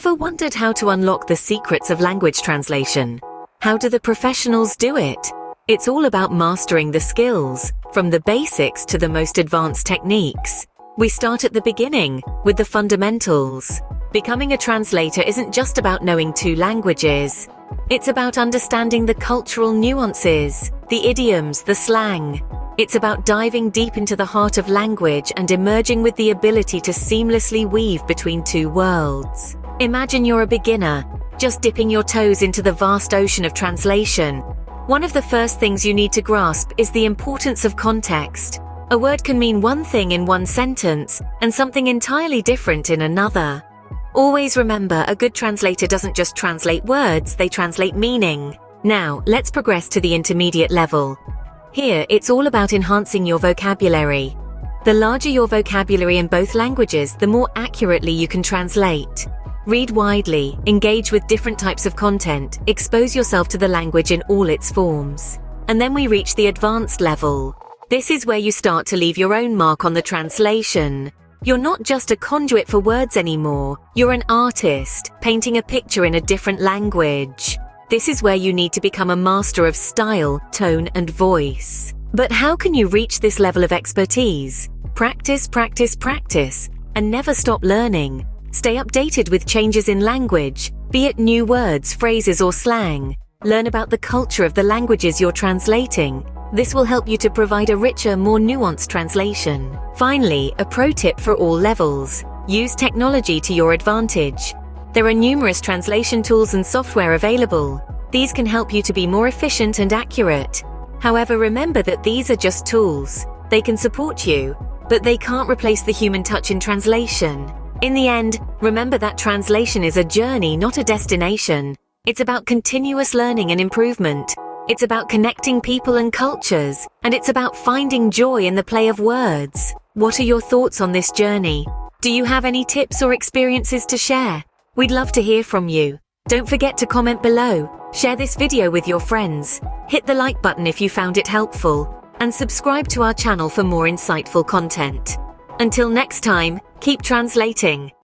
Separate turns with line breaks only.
Ever wondered how to unlock the secrets of language translation? How do the professionals do it? It's all about mastering the skills, from the basics to the most advanced techniques. We start at the beginning, with the fundamentals. Becoming a translator isn't just about knowing two languages. It's about understanding the cultural nuances, the idioms, the slang. It's about diving deep into the heart of language and emerging with the ability to seamlessly weave between two worlds. Imagine you're a beginner, just dipping your toes into the vast ocean of translation. One of the first things you need to grasp is the importance of context. A word can mean one thing in one sentence and something entirely different in another. Always remember, a good translator doesn't just translate words, they translate meaning. Now, let's progress to the intermediate level. Here, it's all about enhancing your vocabulary. The larger your vocabulary in both languages, the more accurately you can translate. Read widely, engage with different types of content, expose yourself to the language in all its forms. And then we reach the advanced level. This is where you start to leave your own mark on the translation. You're not just a conduit for words anymore. You're an artist, painting a picture in a different language. This is where you need to become a master of style, tone, and voice. But how can you reach this level of expertise? Practice, practice, practice, and never stop learning. Stay updated with changes in language, be it new words, phrases, or slang. Learn about the culture of the languages you're translating. This will help you to provide a richer, more nuanced translation. Finally, a pro tip for all levels. Use technology to your advantage. There are numerous translation tools and software available. These can help you to be more efficient and accurate. However, remember that these are just tools. They can support you, but they can't replace the human touch in translation. In the end, remember that translation is a journey, not a destination. It's about continuous learning and improvement. It's about connecting people and cultures, and it's about finding joy in the play of words. What are your thoughts on this journey? Do you have any tips or experiences to share? We'd love to hear from you. Don't forget to comment below, share this video with your friends, hit the like button if you found it helpful, and subscribe to our channel for more insightful content. Until next time, keep translating.